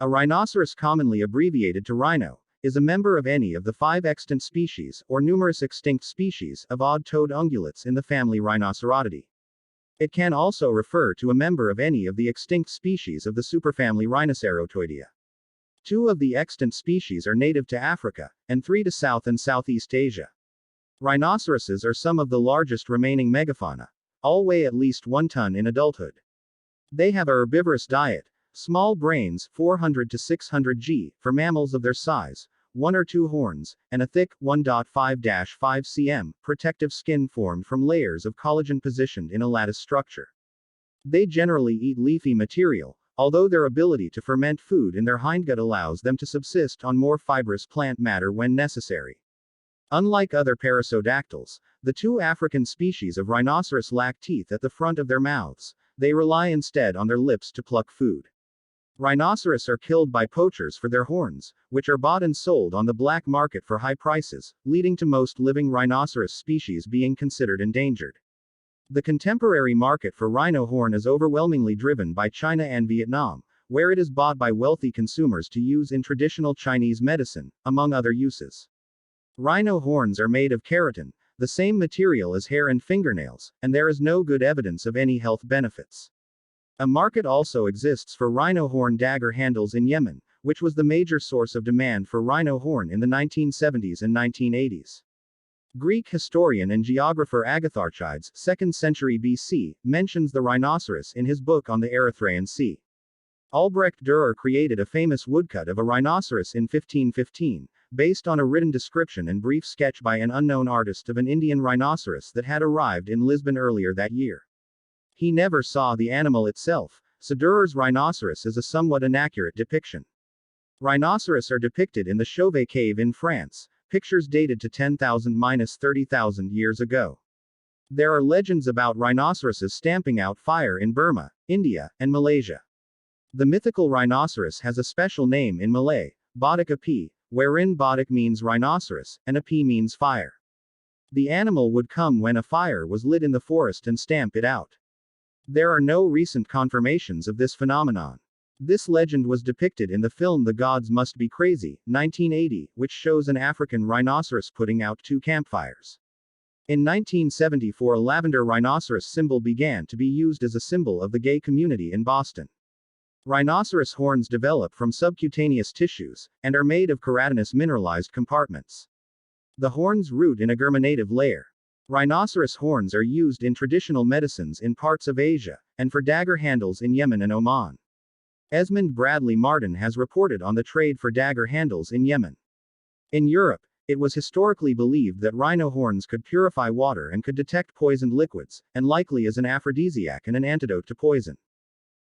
A rhinoceros, commonly abbreviated to rhino, is a member of any of the 5 extant species, or numerous extinct species, of odd-toed ungulates in the family Rhinocerotidae. It can also refer to a member of any of the extinct species of the superfamily Rhinocerotoidea. 2 of the extant species are native to Africa, and 3 to South and Southeast Asia. Rhinoceroses are some of the largest remaining megafauna. All weigh at least 1 ton in adulthood. They have a herbivorous diet, small brains, 400 to 600 g, for mammals of their size, 1 or 2 horns, and a thick, 1.5-5 cm, protective skin formed from layers of collagen positioned in a lattice structure. They generally eat leafy material, although their ability to ferment food in their hindgut allows them to subsist on more fibrous plant matter when necessary. Unlike other perissodactyls, the 2 African species of rhinoceros lack teeth at the front of their mouths. They rely instead on their lips to pluck food. Rhinoceros are killed by poachers for their horns, which are bought and sold on the black market for high prices, leading to most living rhinoceros species being considered endangered. The contemporary market for rhino horn is overwhelmingly driven by China and Vietnam, where it is bought by wealthy consumers to use in traditional Chinese medicine, among other uses. Rhino horns are made of keratin, the same material as hair and fingernails, and there is no good evidence of any health benefits. A market also exists for rhino horn dagger handles in Yemen, which was the major source of demand for rhino horn in the 1970s and 1980s. Greek historian and geographer Agatharchides, 2nd century BC, mentions the rhinoceros in his book on the Erythraean Sea. Albrecht Dürer created a famous woodcut of a rhinoceros in 1515, based on a written description and brief sketch by an unknown artist of an Indian rhinoceros that had arrived in Lisbon earlier that year. He never saw the animal itself, so Dürer's rhinoceros is a somewhat inaccurate depiction. Rhinoceros are depicted in the Chauvet cave in France, pictures dated to 10,000–30,000 years ago. There are legends about rhinoceroses stamping out fire in Burma, India, and Malaysia. The mythical rhinoceros has a special name in Malay, Badak Api, wherein Badak means rhinoceros, and Api means fire. The animal would come when a fire was lit in the forest and stamp it out. There are no recent confirmations of this phenomenon. This legend was depicted in the film The Gods Must Be Crazy, 1980, which shows an African rhinoceros putting out 2 campfires. In 1974, a lavender rhinoceros symbol began to be used as a symbol of the gay community in Boston. Rhinoceros horns develop from subcutaneous tissues, and are made of keratinous mineralized compartments. The horns root in a germinative layer. Rhinoceros horns are used in traditional medicines in parts of Asia, and for dagger handles in Yemen and Oman. Esmond Bradley Martin has reported on the trade for dagger handles in Yemen. In Europe, it was historically believed that rhino horns could purify water and could detect poisoned liquids, and likely as an aphrodisiac and an antidote to poison.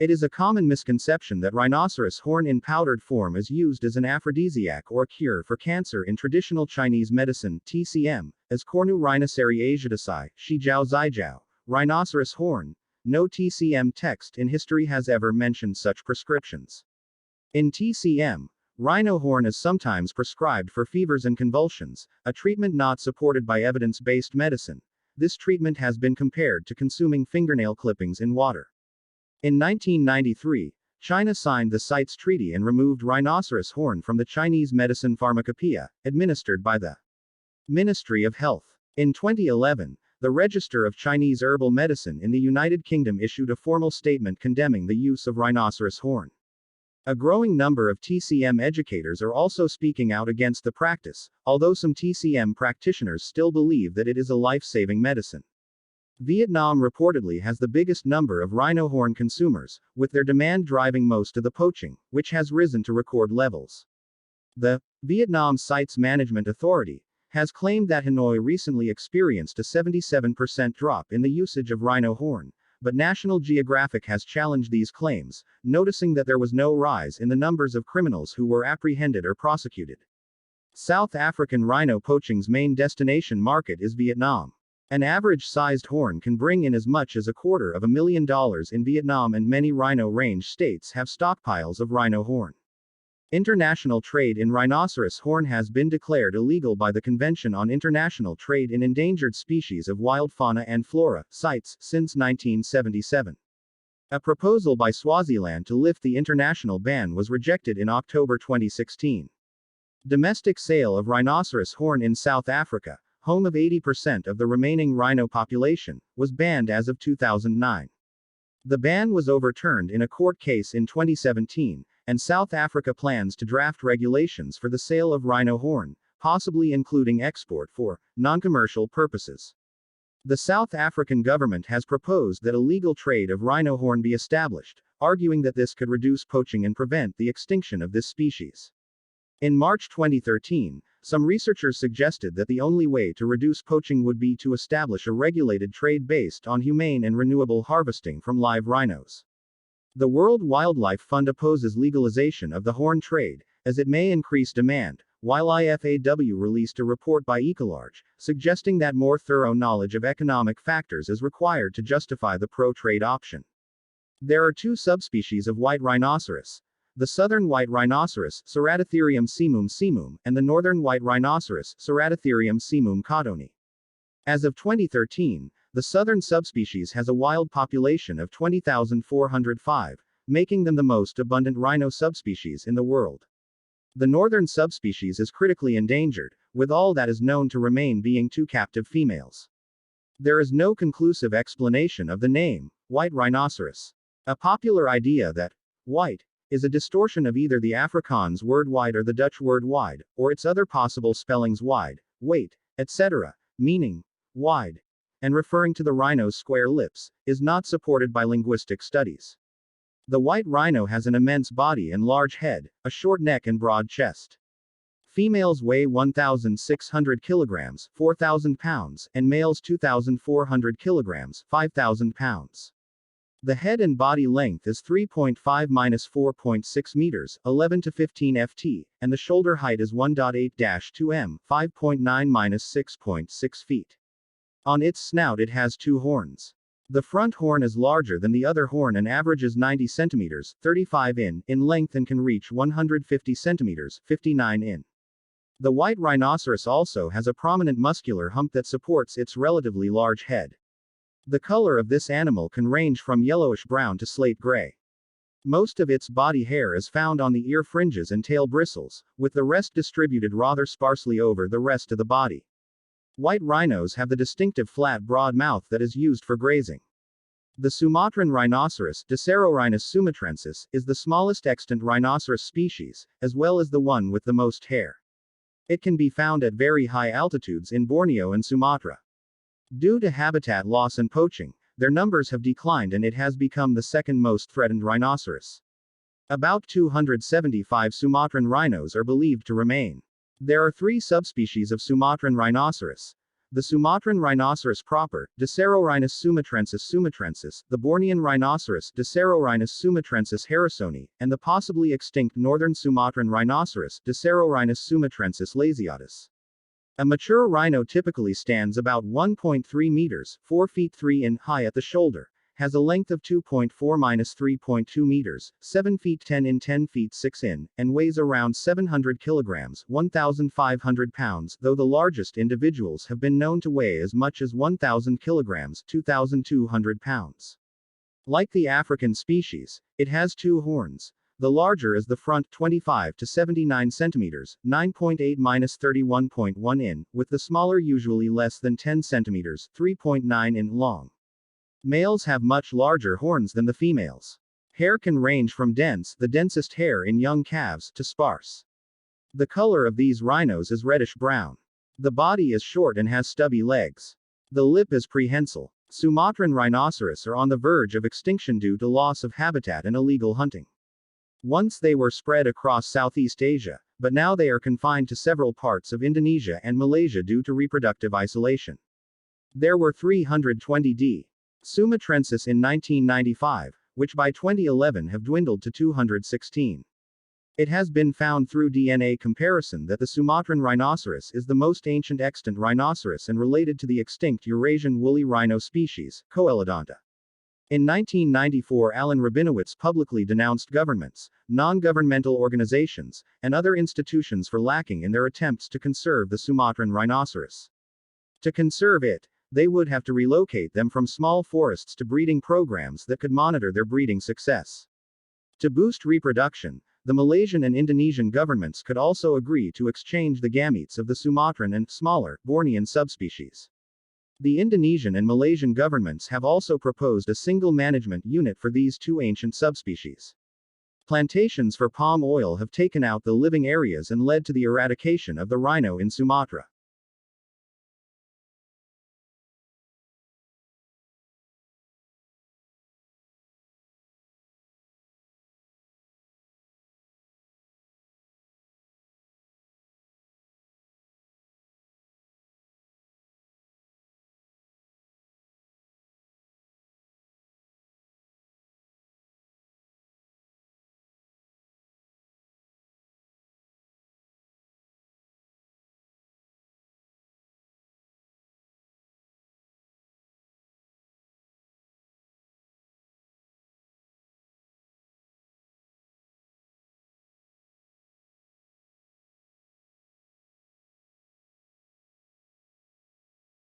It is a common misconception that rhinoceros horn in powdered form is used as an aphrodisiac or cure for cancer in traditional Chinese medicine, TCM, as Cornu rhinoceri asiaticai, Shijiao Zijiao, rhinoceros horn. No TCM text in history has ever mentioned such prescriptions. In TCM, rhino horn is sometimes prescribed for fevers and convulsions, a treatment not supported by evidence-based medicine. This treatment has been compared to consuming fingernail clippings in water. In 1993, China signed the CITES Treaty and removed rhinoceros horn from the Chinese medicine pharmacopoeia, administered by the Ministry of Health. In 2011, the Register of Chinese Herbal Medicine in the United Kingdom issued a formal statement condemning the use of rhinoceros horn. A growing number of TCM educators are also speaking out against the practice, although some TCM practitioners still believe that it is a life-saving medicine. Vietnam reportedly has the biggest number of rhino horn consumers, with their demand driving most of the poaching, which has risen to record levels. The Vietnam CITES Management Authority has claimed that Hanoi recently experienced a 77% drop in the usage of rhino horn, but National Geographic has challenged these claims, noticing that there was no rise in the numbers of criminals who were apprehended or prosecuted. South African rhino poaching's main destination market is Vietnam. An average-sized horn can bring in as much as $250,000 in Vietnam, and many rhino range states have stockpiles of rhino horn. International trade in rhinoceros horn has been declared illegal by the Convention on International Trade in Endangered Species of Wild Fauna and Flora, CITES, since 1977. A proposal by Swaziland to lift the international ban was rejected in October 2016. Domestic sale of rhinoceros horn in South Africa, home of 80% of the remaining rhino population, was banned as of 2009. The ban was overturned in a court case in 2017, and South Africa plans to draft regulations for the sale of rhino horn, possibly including export for non-commercial purposes. The South African government has proposed that a legal trade of rhino horn be established, arguing that this could reduce poaching and prevent the extinction of this species. In March 2013, some researchers suggested that the only way to reduce poaching would be to establish a regulated trade based on humane and renewable harvesting from live rhinos. The World Wildlife Fund opposes legalization of the horn trade, as it may increase demand, while IFAW released a report by Ecolarge, suggesting that more thorough knowledge of economic factors is required to justify the pro-trade option. There are two subspecies of white rhinoceros: the southern white rhinoceros, Ceratotherium simum, and the northern white rhinoceros, Ceratotherium simum cottoni. As of 2013, the southern subspecies has a wild population of 20,405, making them the most abundant rhino subspecies in the world. The northern subspecies is critically endangered, with all that is known to remain being two captive females. There is no conclusive explanation of the name, white rhinoceros. A popular idea that white is a distortion of either the Afrikaans word wide or the Dutch word wide, or its other possible spellings wide, weight, etc., meaning wide, and referring to the rhino's square lips, is not supported by linguistic studies. The white rhino has an immense body and large head, a short neck and broad chest. Females weigh 1,600 kilograms, 4,000 pounds, and males 2,400 kilograms, 5,000 pounds. The head and body length is 3.5-4.6 meters, 11 to 15 ft, and the shoulder height is 1.8-2 m, 5.9-6.6 feet. On its snout it has two horns. The front horn is larger than the other horn and averages 90 centimeters, 35 in length and can reach 150 centimeters, 59 in. The white rhinoceros also has a prominent muscular hump that supports its relatively large head. The color of this animal can range from yellowish-brown to slate gray. Most of its body hair is found on the ear fringes and tail bristles, with the rest distributed rather sparsely over the rest of the body. White rhinos have the distinctive flat broad mouth that is used for grazing. The Sumatran rhinoceros, Dicerorhinus sumatrensis, is the smallest extant rhinoceros species, as well as the one with the most hair. It can be found at very high altitudes in Borneo and Sumatra. Due to habitat loss and poaching, their numbers have declined and it has become the second most threatened rhinoceros. About 275 Sumatran rhinos are believed to remain. There are three subspecies of Sumatran rhinoceros: the Sumatran rhinoceros proper, Dicerorhinus sumatrensis, the Bornean rhinoceros, Dicerorhinus sumatrensis harrisoni, and the possibly extinct northern Sumatran rhinoceros, Dicerorhinus sumatrensis lasiatus. A mature rhino typically stands about 1.3 meters, 4 feet 3 in high at the shoulder, has a length of 2.4-3.2 meters, 7 feet 10 in 10 feet 6 in, and weighs around 700 kilograms, 1,500 pounds, though the largest individuals have been known to weigh as much as 1,000 kilograms, 2,200 pounds. Like the African species, it has two horns. The larger is the front, 25 to 79 centimeters, 9.8-31.1 in, with the smaller usually less than 10 centimeters, 3.9 in long. Males have much larger horns than the females. Hair can range from dense, the densest hair in young calves, to sparse. The color of these rhinos is reddish-brown. The body is short and has stubby legs. The lip is prehensile. Sumatran rhinoceros are on the verge of extinction due to loss of habitat and illegal hunting. Once they were spread across Southeast Asia, but now they are confined to several parts of Indonesia and Malaysia due to reproductive isolation. There were 320 D. sumatrensis in 1995, which by 2011 have dwindled to 216. It has been found through DNA comparison that the Sumatran rhinoceros is the most ancient extant rhinoceros and related to the extinct Eurasian woolly rhino species, Coelodonta. In 1994, Alan Rabinowitz publicly denounced governments, non-governmental organizations, and other institutions for lacking in their attempts to conserve the Sumatran rhinoceros. To conserve it, They would have to relocate them from small forests to breeding programs that could monitor their breeding success. To boost reproduction, the Malaysian and Indonesian governments could also agree to exchange the gametes of the Sumatran and, smaller, Bornean subspecies. The Indonesian and Malaysian governments have also proposed a single management unit for these two ancient subspecies. Plantations for palm oil have taken out the living areas and led to the eradication of the rhino in Sumatra.